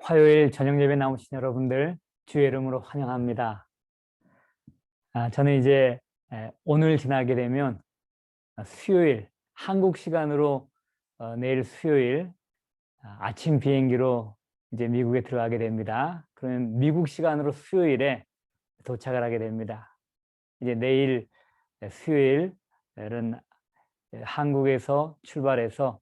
화요일 저녁 예배 나오신 여러분들 주의 이름으로 환영합니다. 저는 이제 오늘 지나게 되면 수요일 한국 시간으로 내일 수요일 아침 비행기로 이제 미국에 들어가게 됩니다. 그러면 미국 시간으로 수요일에 도착을 하게 됩니다. 이제 내일 수요일은 한국에서 출발해서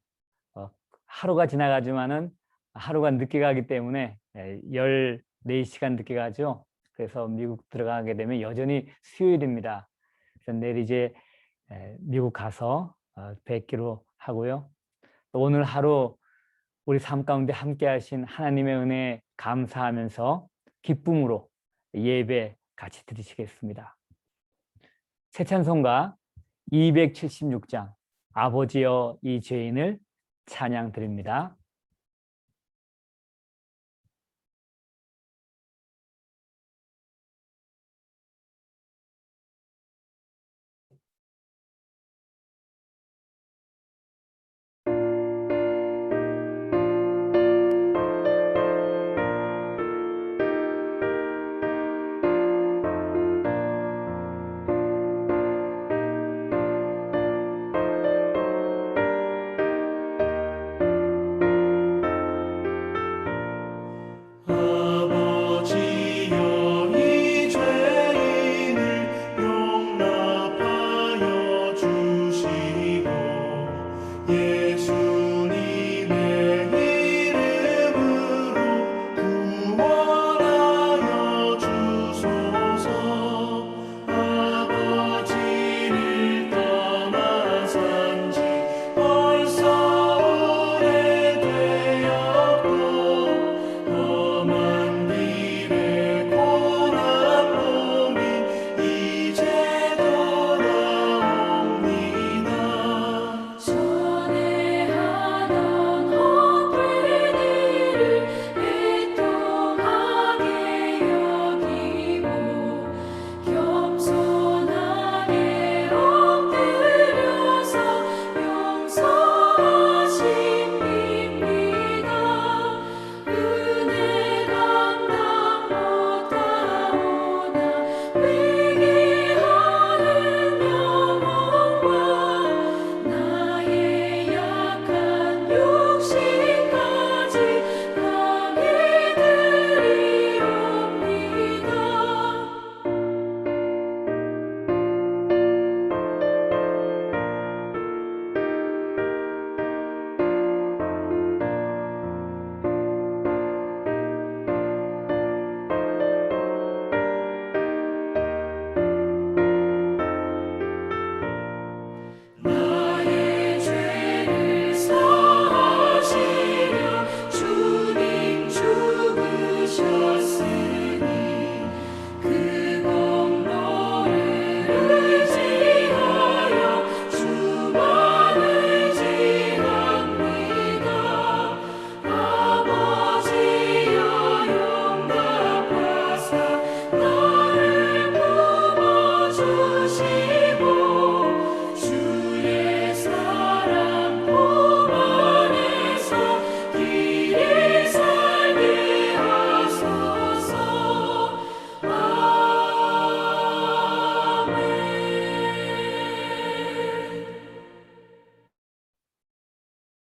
하루가 지나가지만은 하루가 늦게 가기 때문에 14시간 늦게 가죠. 그래서 미국 들어가게 되면 여전히 수요일입니다. 그래서 내일 이제 미국 가서 뵙기로 하고요. 또 오늘 하루 우리 삶 가운데 함께 하신 하나님의 은혜에 감사하면서 기쁨으로 예배 같이 드리시겠습니다. 새 찬송가 276장 아버지여 이 죄인을 찬양 드립니다.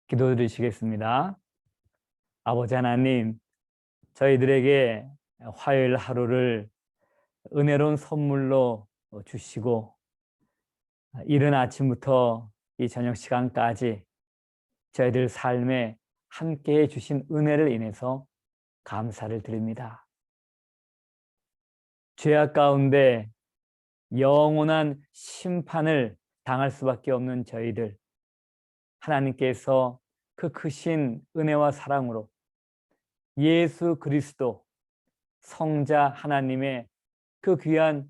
기도드리시겠습니다. 아버지 하나님, 저희들에게 화요일 하루를 은혜로운 선물로 주시고 이른 아침부터 이 저녁 시간까지 저희들 삶에 함께해 주신 은혜를 인해서 감사를 드립니다. 죄악 가운데 영원한 심판을 당할 수밖에 없는 저희들, 하나님께서 그 크신 은혜와 사랑으로 예수 그리스도 성자 하나님의 그 귀한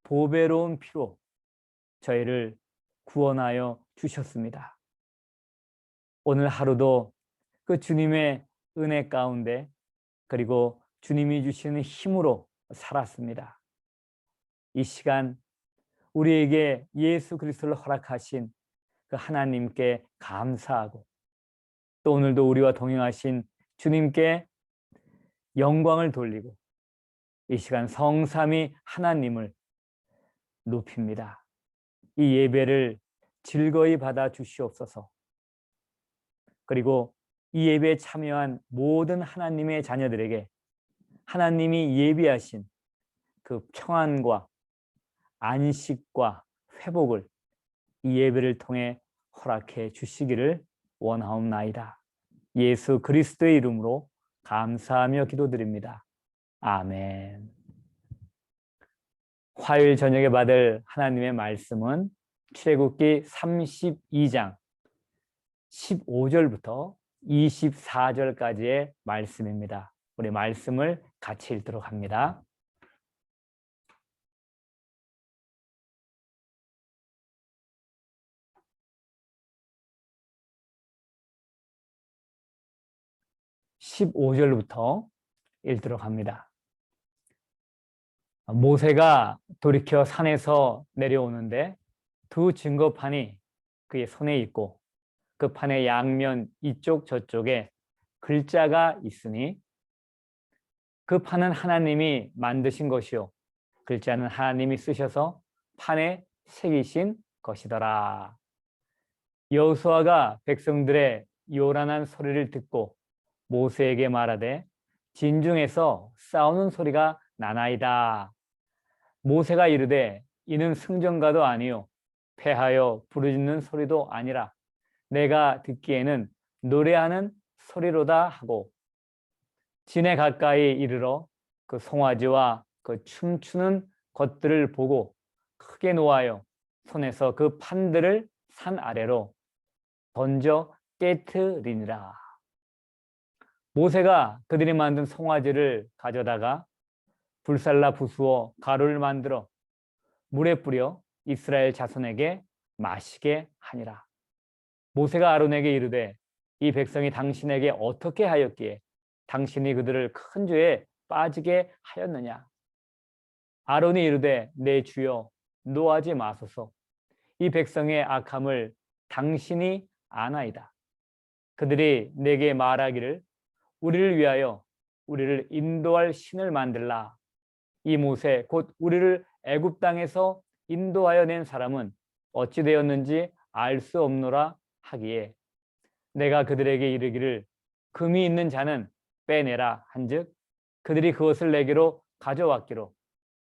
보배로운 피로 저희를 구원하여 주셨습니다. 오늘 하루도 그 주님의 은혜 가운데 그리고 주님이 주시는 힘으로 살았습니다. 이 시간 우리에게 예수 그리스도를 허락하신 그 하나님께 감사하고 또 오늘도 우리와 동행하신 주님께 영광을 돌리고 이 시간 성삼위 하나님을 높입니다. 이 예배를 즐거이 받아 주시옵소서. 그리고 이 예배에 참여한 모든 하나님의 자녀들에게 하나님이 예비하신 그 평안과 안식과 회복을 이 예배를 통해 허락해 주시기를 원하옵나이다. 예수 그리스도의 이름으로 감사하며 기도드립니다. 아멘. 화요일 저녁에 받을 하나님의 말씀은 출애굽기 32장 15절부터 24절까지의 말씀입니다. 우리 말씀을 같이 읽도록 합니다. (15절부터) 읽도록 합니다. 모세가 돌이켜 산에서 내려오는데 두 증거판이 그의 손에 있고 그 판의 양면 이쪽 저쪽에 글자가 있으니 그 판은 하나님이 만드신 것이요 글자는 하나님이 쓰셔서 판에 새기신 것이더라. 여호수아가 백성들의 요란한 소리를 듣고 모세에게 말하되 진중에서 싸우는 소리가 나나이다. 모세가 이르되 이는 승전가도 아니요 패하여 부르짖는 소리도 아니라 내가 듣기에는 노래하는 소리로다 하고 진에 가까이 이르러 그 송아지와 그 춤추는 것들을 보고 크게 노하여 손에서 그 판들을 산 아래로 던져 깨트리니라. 모세가 그들이 만든 송아지를 가져다가 불살라 부수어 가루를 만들어 물에 뿌려 이스라엘 자손에게 마시게 하니라. 모세가 아론에게 이르되 이 백성이 당신에게 어떻게 하였기에 당신이 그들을 큰 죄에 빠지게 하였느냐. 아론이 이르되 내 주여 노하지 마소서. 이 백성의 악함을 당신이 아나이다. 그들이 내게 말하기를 우리를 위하여 우리를 인도할 신을 만들라. 이 모세 곧 우리를 애굽 땅에서 인도하여 낸 사람은 어찌 되었는지 알 수 없노라 하기에 내가 그들에게 이르기를 금이 있는 자는 빼내라 한즉 그들이 그것을 내게로 가져왔기로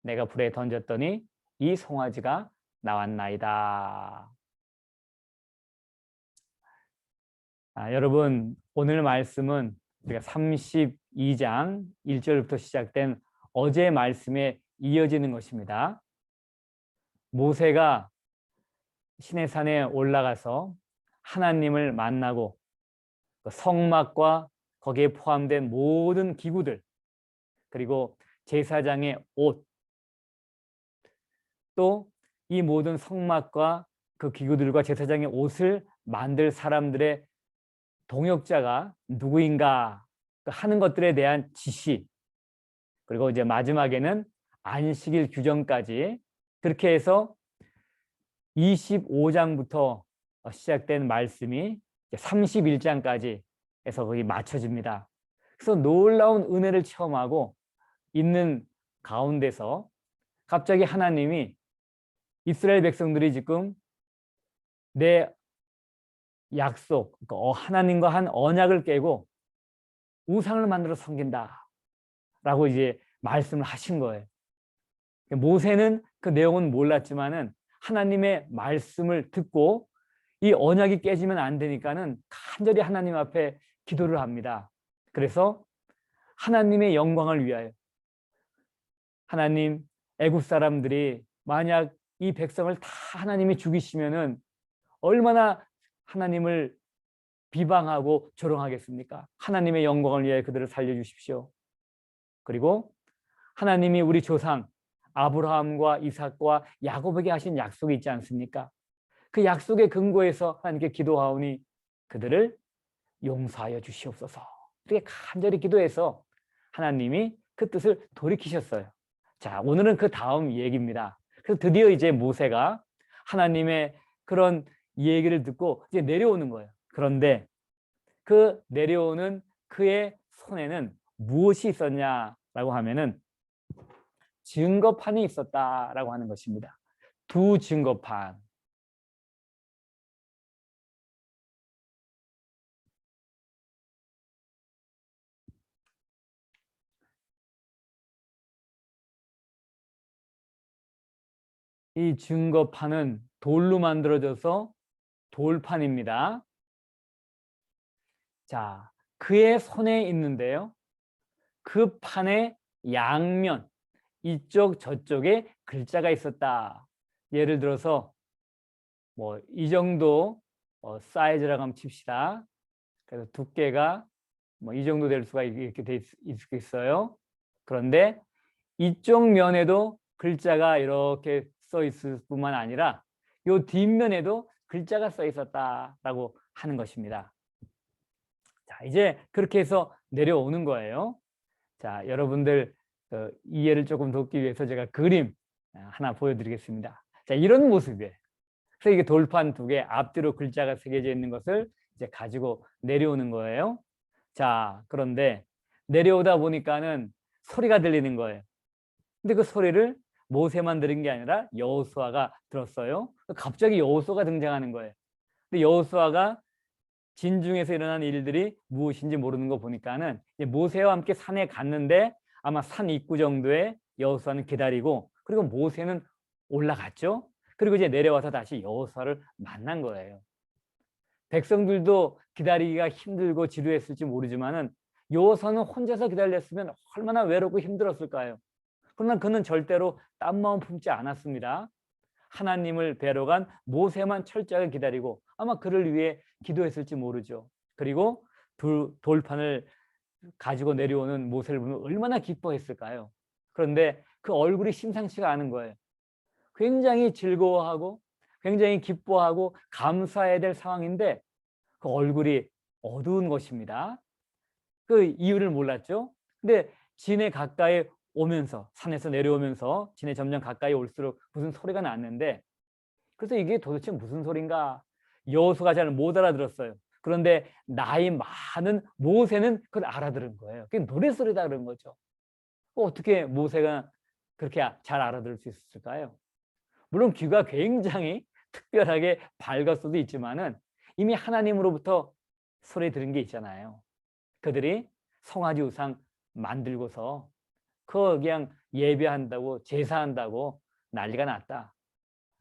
내가 불에 던졌더니 이 송아지가 나왔나이다. 여러분 오늘 말씀은 우리가 32장 1절부터 시작된 어제 말씀에 이어지는 것입니다. 모세가 시내산에 올라가서 하나님을 만나고 성막과 거기에 포함된 모든 기구들 그리고 제사장의 옷 또 이 모든 성막과 그 기구들과 제사장의 옷을 만들 사람들의 동역자가 누구인가 하는 것들에 대한 지시 그리고 이제 마지막에는 안식일 규정까지 그렇게 해서 25장부터 시작된 말씀이 31장까지 해서 거기 맞춰집니다. 그래서 놀라운 은혜를 체험하고 있는 가운데서 갑자기 하나님이 이스라엘 백성들이 지금 내 약속, 하나님과 한 언약을 깨고 우상을 만들어 섬긴다 라고 이제 말씀을 하신 거예요. 모세는 그 내용은 몰랐지만은 하나님의 말씀을 듣고 이 언약이 깨지면 안 되니까는 간절히 하나님 앞에 기도를 합니다. 그래서 하나님의 영광을 위하여 하나님 애굽 사람들이 만약 이 백성을 다 하나님이 죽이시면은 얼마나 하나님을 비방하고 조롱하겠습니까? 하나님의 영광을 위하여 그들을 살려주십시오. 그리고 하나님이 우리 조상 아브라함과 이삭과 야곱에게 하신 약속이 있지 않습니까? 그 약속의 근거에서 하나님께 기도하오니 그들을 용서하여 주시옵소서. 이렇게 간절히 기도해서 하나님이 그 뜻을 돌이키셨어요. 자, 오늘은 그 다음 얘기입니다. 그래서 드디어 이제 모세가 하나님의 그런 얘기를 듣고 이제 내려오는 거예요. 그런데 그 내려오는 그의 손에는 무엇이 있었냐라고 하면은 증거판이 있었다라고 하는 것입니다. 두 증거판. 이 증거판은 돌로 만들어져서 돌판입니다. 자, 그의 손에 있는데요. 그 판의 양면, 이쪽 저쪽에 글자가 있었다. 예를 들어서 뭐 이 정도 사이즈라고 한번 칩시다. 그래서 두께가 뭐 이 정도 될 수가 이렇게 돼 있어요. 그런데 이쪽 면에도 글자가 이렇게 써 있을 뿐만 아니라 이 뒷면에도 글자가 써 있었다라고 하는 것입니다. 자, 이제 그렇게 해서 내려오는 거예요. 자, 여러분들 이해를 조금 돕기 위해서 제가 그림 하나 보여드리겠습니다. 자, 이런 모습이에요. 그래서 이게 돌판 두 개 앞뒤로 글자가 새겨져 있는 것을 이제 가지고 내려오는 거예요. 자, 그런데 내려오다 보니까는 소리가 들리는 거예요. 근데 그 소리를 모세만 들은 게 아니라 여호수아가 들었어요. 갑자기 여호수아가 등장하는 거예요. 근데 여호수아가 진중에서 일어난 일들이 무엇인지 모르는 거 보니까는 이제 모세와 함께 산에 갔는데 아마 산 입구 정도에 여호수아는 기다리고 그리고 모세는 올라갔죠. 그리고 이제 내려와서 다시 여호수아를 만난 거예요. 백성들도 기다리기가 힘들고 지루했을지 모르지만은 여호수아는 혼자서 기다렸으면 얼마나 외롭고 힘들었을까요? 그러나 그는 절대로 딴 마음 품지 않았습니다. 하나님을 뵈러 간 모세만 철저하게 기다리고 아마 그를 위해 기도했을지 모르죠. 그리고 돌판을 가지고 내려오는 모세를 보면 얼마나 기뻐했을까요? 그런데 그 얼굴이 심상치가 않은 거예요. 굉장히 즐거워하고 굉장히 기뻐하고 감사해야 될 상황인데 그 얼굴이 어두운 것입니다. 그 이유를 몰랐죠. 근데 진에 가까이 오면서 산에서 내려오면서 진에 점점 가까이 올수록 무슨 소리가 났는데 그래서 이게 도대체 무슨 소린가 여호수아가 잘 못 알아들었어요. 그런데 나이 많은 모세는 그걸 알아들은 거예요. 그게 노랫소리다 그런 거죠. 어떻게 모세가 그렇게 잘 알아들을 수 있었을까요? 물론 귀가 굉장히 특별하게 밝을 수도 있지만은 이미 하나님으로부터 소리 들은 게 있잖아요. 그들이 송아지 우상 만들고서 그거 그냥 예배한다고 제사한다고 난리가 났다.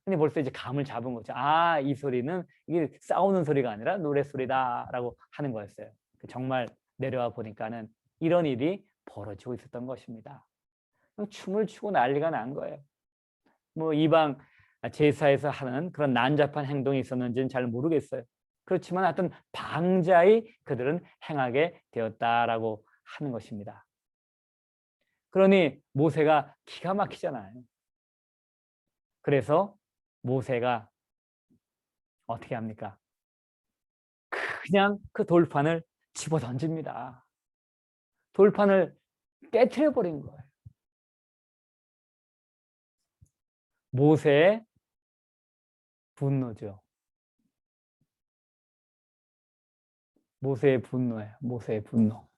근데 벌써 이제 감을 잡은 거죠. 아, 이 소리는 이게 싸우는 소리가 아니라 노랫소리다라고 하는 거였어요. 정말 내려와 보니까는 이런 일이 벌어지고 있었던 것입니다. 춤을 추고 난리가 난 거예요. 뭐 이방 제사에서 하는 그런 난잡한 행동이 있었는지는 잘 모르겠어요. 그렇지만 하여튼 방자히 그들은 행하게 되었다라고 하는 것입니다. 그러니 모세가 기가 막히잖아요. 그래서 모세가 어떻게 합니까? 그냥 그 돌판을 집어 던집니다. 돌판을 깨트려 버린 거예요. 모세의 분노죠. 모세의 분노예요. 모세의 분노.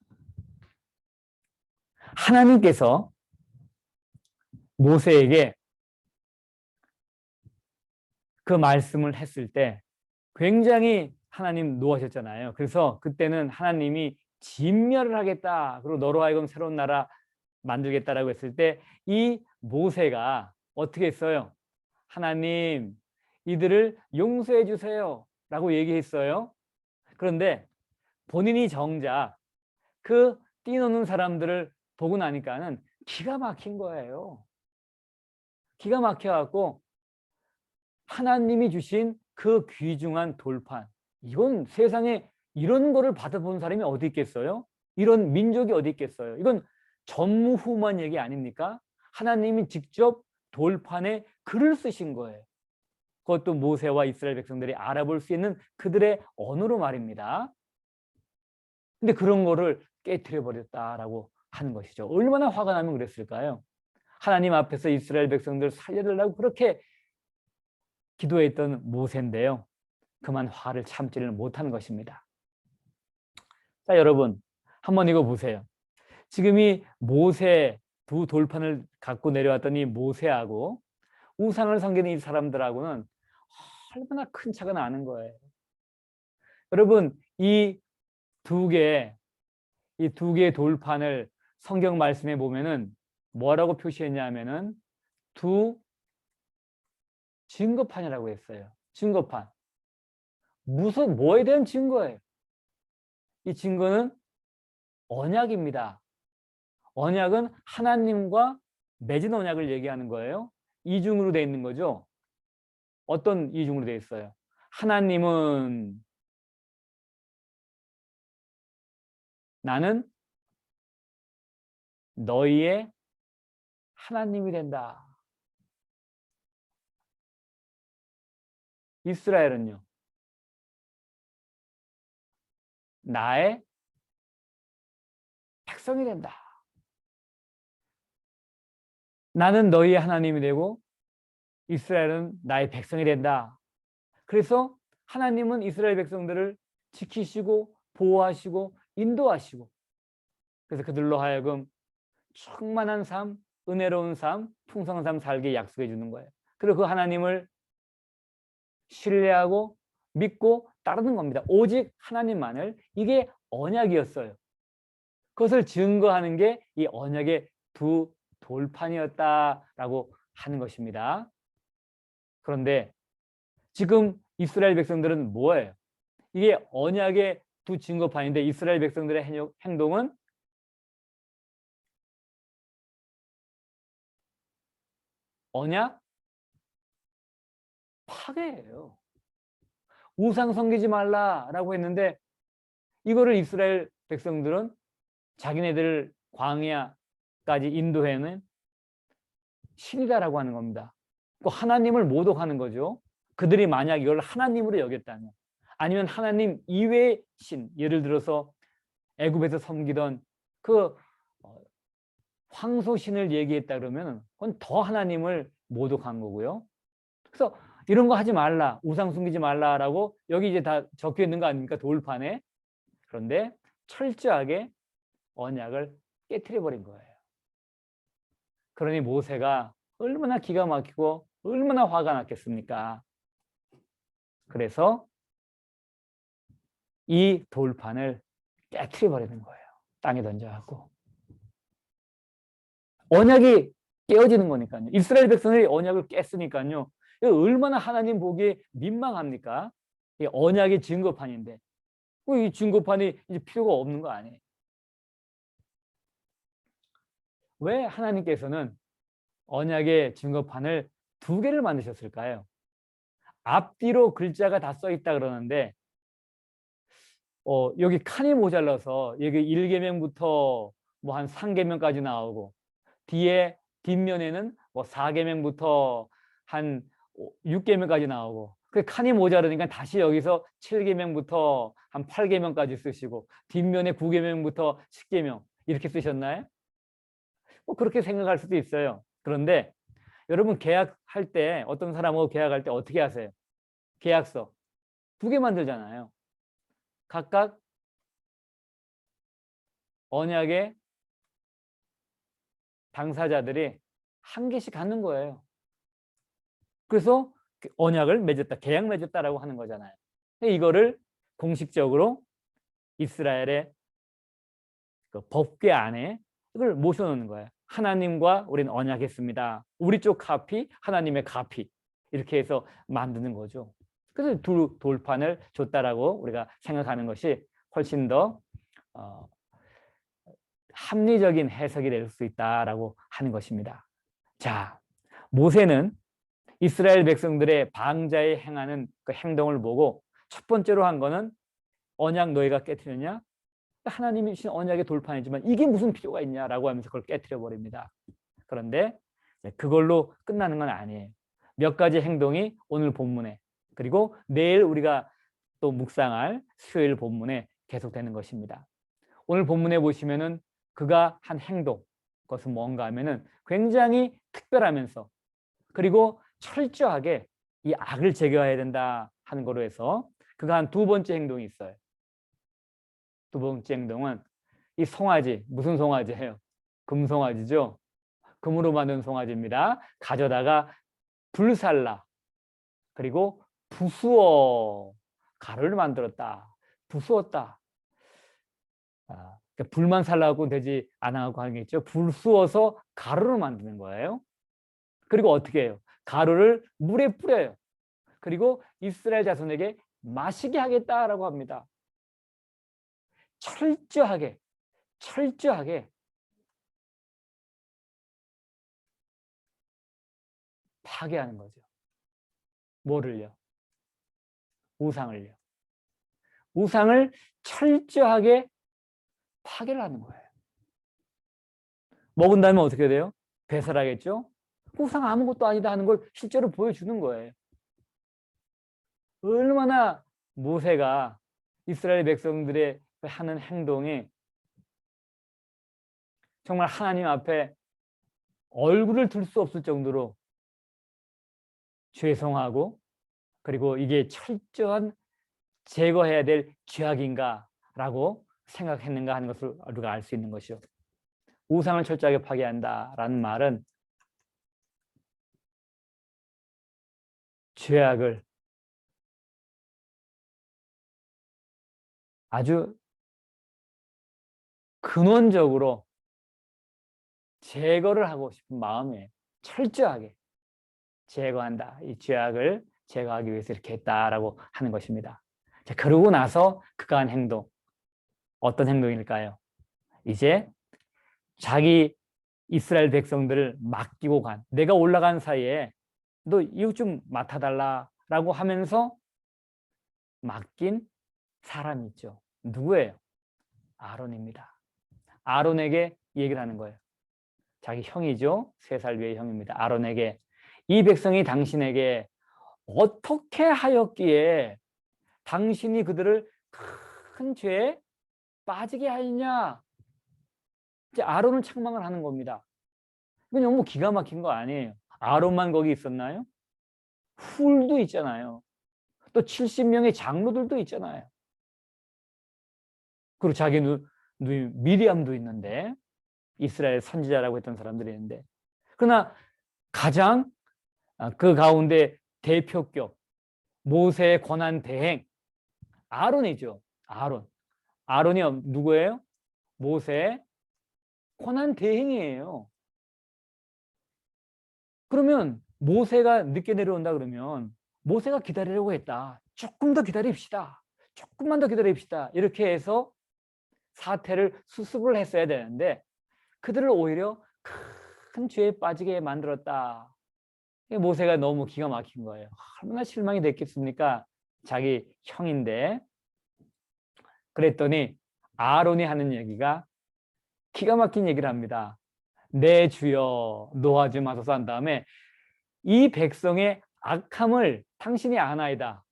하나님께서 모세에게 그 말씀을 했을 때 굉장히 하나님 노하셨잖아요. 그래서 그때는 하나님이 진멸을 하겠다. 그리고 너로 하여금 새로운 나라 만들겠다라고 했을 때 이 모세가 어떻게 했어요? 하나님, 이들을 용서해 주세요. 라고 얘기했어요. 그런데 본인이 정작 그 뛰노는 사람들을 보고 나니까는 기가 막힌 거예요. 기가 막혀갖고 하나님이 주신 그 귀중한 돌판, 이건 세상에 이런 거를 받아본 사람이 어디 있겠어요? 이런 민족이 어디 있겠어요? 이건 전무후무한 얘기 아닙니까? 하나님이 직접 돌판에 글을 쓰신 거예요. 그것도 모세와 이스라엘 백성들이 알아볼 수 있는 그들의 언어로 말입니다. 근데 그런 거를 깨트려 버렸다라고 하는 것이죠. 얼마나 화가 나면 그랬을까요? 하나님 앞에서 이스라엘 백성들 살려달라고 그렇게 기도했던 모세인데요. 그만 화를 참지를 못한 것입니다. 자, 여러분, 한번 이거 보세요. 지금 이 모세 두 돌판을 갖고 내려왔더니 모세하고 우상을 섬기는 이 사람들하고는 얼마나 큰 차가 나는 거예요. 여러분, 이 두 개의 돌판을 성경 말씀에 보면은 뭐라고 표시했냐면은 두 증거판이라고 했어요. 증거판. 뭐에 대한 증거예요? 이 증거는 언약입니다. 언약은 하나님과 맺은 언약을 얘기하는 거예요. 이중으로 되어 있는 거죠. 어떤 이중으로 되어 있어요? 하나님은 나는 너희의 하나님이 된다. 이스라엘은요, 나의 백성이 된다. 나는 너희의 하나님이 되고 이스라엘은 나의 백성이 된다. 그래서 하나님은 이스라엘 백성들을 지키시고 보호하시고 인도하시고, 그래서 그들로 하여금 충만한 삶, 은혜로운 삶, 풍성한 삶 살게 약속해 주는 거예요. 그리고 그 하나님을 신뢰하고 믿고 따르는 겁니다. 오직 하나님만을. 이게 언약이었어요. 그것을 증거하는 게 이 언약의 두 돌판이었다라고 하는 것입니다. 그런데 지금 이스라엘 백성들은 뭐예요? 이게 언약의 두 증거판인데 이스라엘 백성들의 행동은 언약 파괴예요. 우상 섬기지 말라라고 했는데 이거를 이스라엘 백성들은 자기네들을 광야까지 인도해는 신이다라고 하는 겁니다. 하나님을 모독하는 거죠. 그들이 만약 이걸 하나님으로 여겼다면, 아니면 하나님 이외의 신, 예를 들어서 애굽에서 섬기던 그 황소신을 얘기했다 그러면 그건 더 하나님을 모독한 거고요. 그래서 이런 거 하지 말라, 우상 숨기지 말라라고 여기 이제 다 적혀 있는 거 아닙니까? 돌판에. 그런데 철저하게 언약을 깨트려 버린 거예요. 그러니 모세가 얼마나 기가 막히고 얼마나 화가 났겠습니까? 그래서 이 돌판을 깨트려 버리는 거예요. 땅에 던져갖고. 언약이 깨어지는 거니까요. 이스라엘 백성들이 언약을 깼으니까요. 얼마나 하나님 보기에 민망합니까? 이 언약의 증거판인데. 이 증거판이 이제 필요가 없는 거 아니에요. 왜 하나님께서는 언약의 증거판을 두 개를 만드셨을까요? 앞뒤로 글자가 다 써 있다 그러는데 여기 칸이 모자라서 여기 1계명부터 뭐 한 3계명까지 나오고 뒤에 뒷면에는 뭐 4계명부터 한 6계명까지 나오고 그 칸이 모자르니까 다시 여기서 7계명부터 한 8계명까지 쓰시고 뒷면에 9계명부터 10계명 이렇게 쓰셨나요? 뭐 그렇게 생각할 수도 있어요. 그런데 여러분 계약할 때 어떤 사람하고 계약할 때 어떻게 하세요? 계약서 두 개 만들잖아요. 각각 언약의 당사자들이 한 개씩 갖는 거예요. 그래서 언약을 맺었다, 계약 맺었다라고 하는 거잖아요. 이거를 공식적으로 이스라엘의 그 법궤 안에 이걸 모셔놓는 거예요. 하나님과 우리는 언약했습니다. 우리 쪽 카피, 하나님의 카피 이렇게 해서 만드는 거죠. 그래서 두 돌판을 줬다라고 우리가 생각하는 것이 훨씬 더 합리적인 해석이 될 수 있다라고 하는 것입니다. 자, 모세는 이스라엘 백성들의 방자에 행하는 그 행동을 보고 첫 번째로 한 거는 언약 너희가 깨트렸냐? 하나님이 주신 언약의 돌판이지만 이게 무슨 필요가 있냐라고 하면서 그걸 깨트려 버립니다. 그런데 그걸로 끝나는 건 아니에요. 몇 가지 행동이 오늘 본문에 그리고 내일 우리가 또 묵상할 수요일 본문에 계속되는 것입니다. 오늘 본문에 보시면은 그가 한 행동, 그것은 뭔가 하면은 굉장히 특별하면서 그리고 철저하게 이 악을 제거해야 된다 하는 거로 해서 그가 한 두 번째 행동이 있어요. 두 번째 행동은 이 송아지, 무슨 송아지예요? 금송아지죠. 금으로 만든 송아지입니다. 가져다가 불살라, 그리고 부수어, 가루를 만들었다. 부수었다. 그러니까 불만 살라고 되지 않아고 하겠죠. 부수어서 가루를 만드는 거예요. 그리고 어떻게 해요? 가루를 물에 뿌려요. 그리고 이스라엘 자손에게 마시게 하겠다라고 합니다. 철저하게 파괴하는 거죠. 뭐를요? 우상을요. 우상을 철저하게 파괴를 하는 거예요. 먹은 다음에 어떻게 돼요? 배설하겠죠? 우상 아무것도 아니다 하는 걸 실제로 보여주는 거예요. 얼마나 모세가 이스라엘 백성들의 하는 행동이 정말 하나님 앞에 얼굴을 들 수 없을 정도로 죄송하고, 그리고 이게 철저한 제거해야 될 죄악인가라고 생각했는가 하는 것을 우리가 알 수 있는 것이요. 우상을 철저하게 파괴한다라는 말은 죄악을 아주 근원적으로 제거를 하고 싶은 마음에 철저하게 제거한다. 이 죄악을 제거하기 위해서 이렇게 했다라고 하는 것입니다. 자, 그러고 나서 그가 한 행동, 어떤 행동일까요? 이제 자기 이스라엘 백성들을 맡기고 간, 내가 올라간 사이에 너 이것 좀 맡아달라라고 하면서 맡긴 사람이 있죠. 누구예요? 아론입니다. 아론에게 얘기를 하는 거예요. 자기 형이죠. 3살 위의 형입니다. 아론에게 이 백성이 당신에게 어떻게 하였기에 당신이 그들을 큰 죄에 빠지게 하였냐. 이제 아론을 책망을 하는 겁니다. 이건 너무 기가 막힌 거 아니에요. 아론만 거기 있었나요? 훌도 있잖아요. 또 70명의 장로들도 있잖아요. 그리고 자기 미리암도 있는데, 이스라엘 선지자라고 했던 사람들이 있는데, 그러나 가장 그 가운데 대표격 모세의 권한 대행 아론이죠. 아론이 누구예요? 모세의 권한 대행이에요. 그러면 모세가 늦게 내려온다 그러면 모세가 기다리려고 했다. 조금 더 기다립시다. 조금만 더 기다립시다. 이렇게 해서 사태를 수습을 했어야 되는데 그들을 오히려 큰 죄에 빠지게 만들었다. 모세가 너무 기가 막힌 거예요. 얼마나 실망이 됐겠습니까? 자기 형인데. 그랬더니 아론이 하는 얘기가 기가 막힌 얘기를 합니다. 내 주여 노하지 마소서 한 다음에 이 백성의 악함을 당신이 아나이다.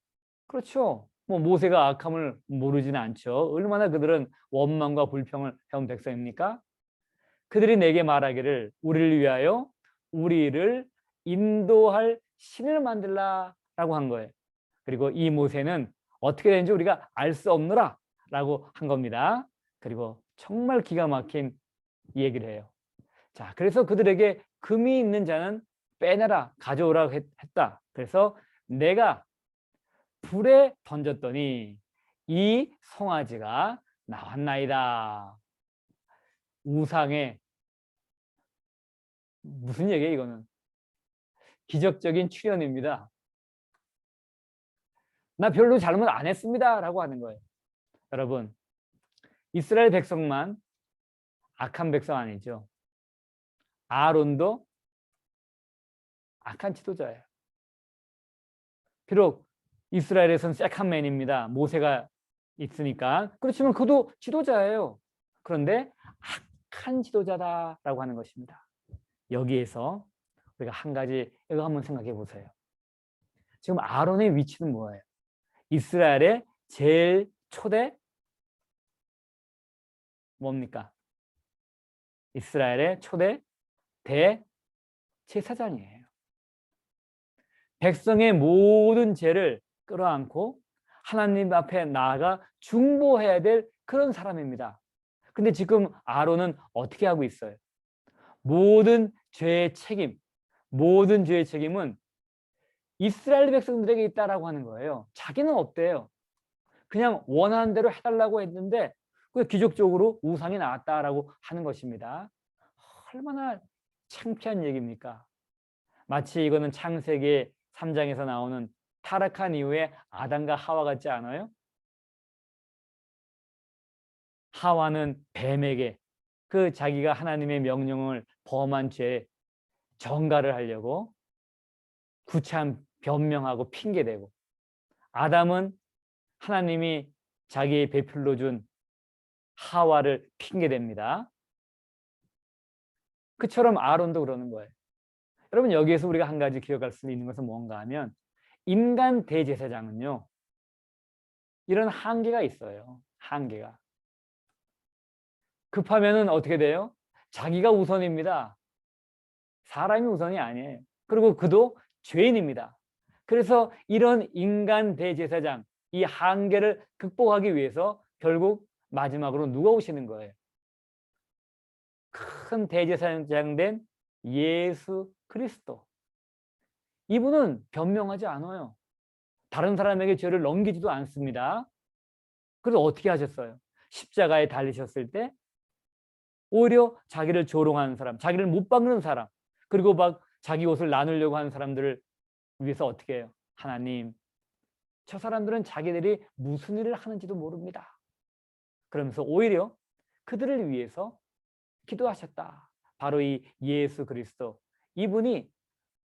그렇죠. 뭐 모세가 악함을 모르지는 않죠. 얼마나 그들은 원망과 불평을 해온 백성입니까? 그들이 내게 말하기를 우리를 위하여 우리를 인도할 신을 만들라라고 한 거예요. 그리고 이 모세는 어떻게 되는지 우리가 알 수 없노라 라고 한 겁니다. 그리고 정말 기가 막힌 얘기를 해요. 자, 그래서 그들에게 금이 있는 자는 빼내라, 가져오라고 했다. 그래서 내가 불에 던졌더니 이 송아지가 나왔나이다. 우상의 무슨 얘기예요, 이거는? 기적적인 출현입니다. 나 별로 잘못 안 했습니다 라고 하는 거예요. 여러분, 이스라엘 백성만 악한 백성 아니죠. 아론도 악한 지도자예요. 비록 이스라엘에서는 세컨맨입니다. 모세가 있으니까. 그렇지만 그도 지도자예요. 그런데 악한 지도자다라고 하는 것입니다. 여기에서 우리가 한 가지 이거 한번 생각해 보세요. 지금 아론의 위치는 뭐예요? 이스라엘의 제일 초대 뭡니까? 이스라엘의 초대 대제사장이에요. 백성의 모든 죄를 끌어안고 하나님 앞에 나아가 중보해야 될 그런 사람입니다. 근데 지금 아론은 어떻게 하고 있어요? 모든 죄의 책임, 모든 죄의 책임은 이스라엘 백성들에게 있다라고 하는 거예요. 자기는 없대요. 그냥 원하는 대로 해달라고 했는데 그 기적적으로 우상이 나왔다라고 하는 것입니다. 얼마나 창피한 얘기입니까? 마치 이거는 창세기 3장에서 나오는 타락한 이후에 아담과 하와 같지 않아요? 하와는 뱀에게 그 자기가 하나님의 명령을 범한 죄에 전가를 하려고 구참 변명하고 핑계대고, 아담은 하나님이 자기의 배필로 준 하와를 핑계댑니다. 그처럼 아론도 그러는 거예요. 여러분, 여기에서 우리가 한 가지 기억할 수 있는 것은 뭔가 하면, 인간 대제사장은요, 이런 한계가 있어요. 한계가. 급하면은 어떻게 돼요? 자기가 우선입니다. 사람이 우선이 아니에요. 그리고 그도 죄인입니다. 그래서 이런 인간 대제사장, 이 한계를 극복하기 위해서 결국 마지막으로 누가 오시는 거예요? 큰 대제사장 된 예수 그리스도. 이분은 변명하지 않아요. 다른 사람에게 죄를 넘기지도 않습니다. 그래서 어떻게 하셨어요? 십자가에 달리셨을 때 오히려 자기를 조롱하는 사람, 자기를 못 박는 사람, 그리고 막 자기 옷을 나누려고 하는 사람들을 위해서 어떻게 해요? 하나님, 저 사람들은 자기들이 무슨 일을 하는지도 모릅니다. 그러면서 오히려 그들을 위해서 기도하셨다. 바로 이 예수 그리스도, 이분이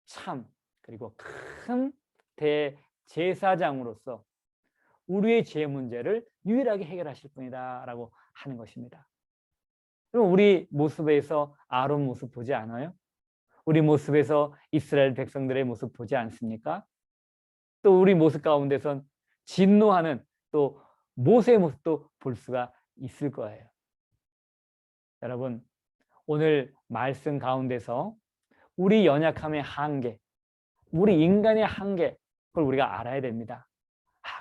참, 그리고 큰 대제사장으로서 우리의 죄 문제를 유일하게 해결하실 분이다라고 하는 것입니다. 그럼 우리 모습에서 아론 모습 보지 않아요? 우리 모습에서 이스라엘 백성들의 모습 보지 않습니까? 또 우리 모습 가운데선 진노하는 또 모세의 모습도 볼 수가 있을 거예요. 여러분, 오늘 말씀 가운데서 우리 연약함의 한계, 우리 인간의 한계, 그걸 우리가 알아야 됩니다.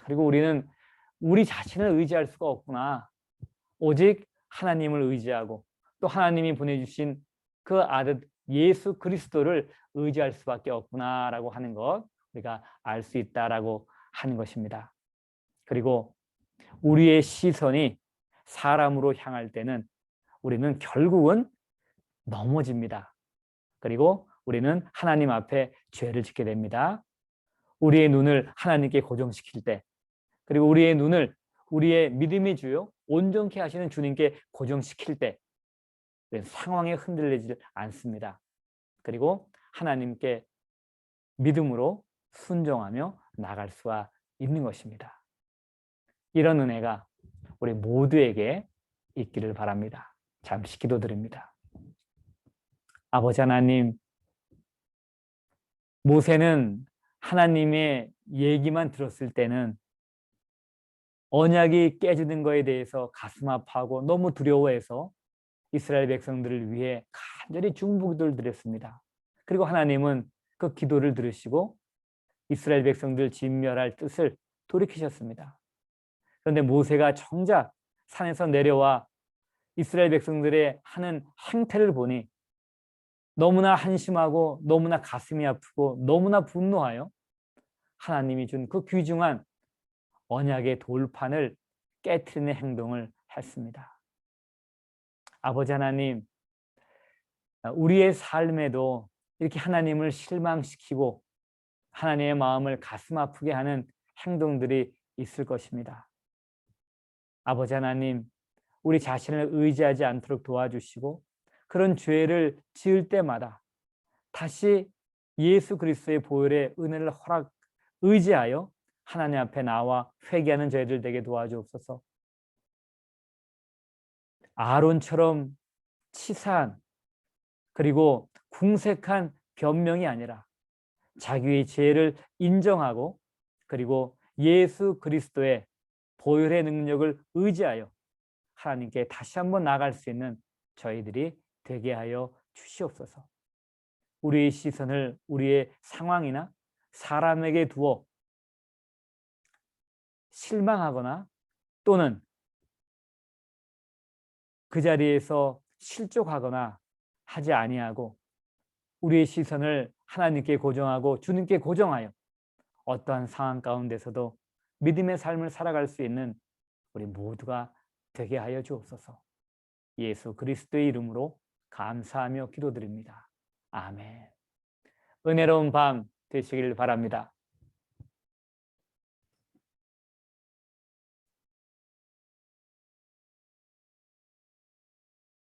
그리고 우리는 우리 자신을 의지할 수가 없구나. 오직 하나님을 의지하고 또 하나님이 보내주신 그 아들 예수 그리스도를 의지할 수밖에 없구나라고 하는 것, 우리가 알 수 있다라고 하는 것입니다. 그리고 우리의 시선이 사람으로 향할 때는 우리는 결국은 넘어집니다. 그리고 우리는 하나님 앞에 죄를 짓게 됩니다. 우리의 눈을 하나님께 고정시킬 때, 그리고 우리의 눈을 우리의 믿음의 주요 온전케 하시는 주님께 고정시킬 때 상황에 흔들리지 않습니다. 그리고 하나님께 믿음으로 순종하며 나갈 수가 있는 것입니다. 이런 은혜가 우리 모두에게 있기를 바랍니다. 잠시 기도드립니다. 아버지 하나님, 모세는 하나님의 얘기만 들었을 때는 언약이 깨지는 것에 대해서 가슴 아파하고 너무 두려워해서 이스라엘 백성들을 위해 간절히 중보기도를 드렸습니다. 그리고 하나님은 그 기도를 들으시고 이스라엘 백성들 진멸할 뜻을 돌이키셨습니다. 그런데 모세가 정작 산에서 내려와 이스라엘 백성들의 하는 행태를 보니 너무나 한심하고 너무나 가슴이 아프고 너무나 분노하여 하나님이 준 그 귀중한 언약의 돌판을 깨트리는 행동을 했습니다. 아버지 하나님, 우리의 삶에도 이렇게 하나님을 실망시키고 하나님의 마음을 가슴 아프게 하는 행동들이 있을 것입니다. 아버지 하나님, 우리 자신을 의지하지 않도록 도와주시고 그런 죄를 지을 때마다 다시 예수 그리스도의 보혈의 은혜를 의지하여 하나님 앞에 나와 회개하는 저희들 되게 도와주옵소서. 아론처럼 치사한 그리고 궁색한 변명이 아니라 자기의 죄를 인정하고 그리고 예수 그리스도의 보혈의 능력을 의지하여 하나님께 다시 한번 나아갈 수 있는 저희들이 되게 하여 주시옵소서. 우리의 시선을 우리의 상황이나 사람에게 두어 실망하거나 또는 그 자리에서 실족하거나 하지 아니하고 우리의 시선을 하나님께 고정하고 주님께 고정하여 어떠한 상황 가운데서도 믿음의 삶을 살아갈 수 있는 우리 모두가 되게 하여 주옵소서. 예수 그리스도의 이름으로 감사하며 기도드립니다. 아멘. 은혜로운 밤 되시길 바랍니다.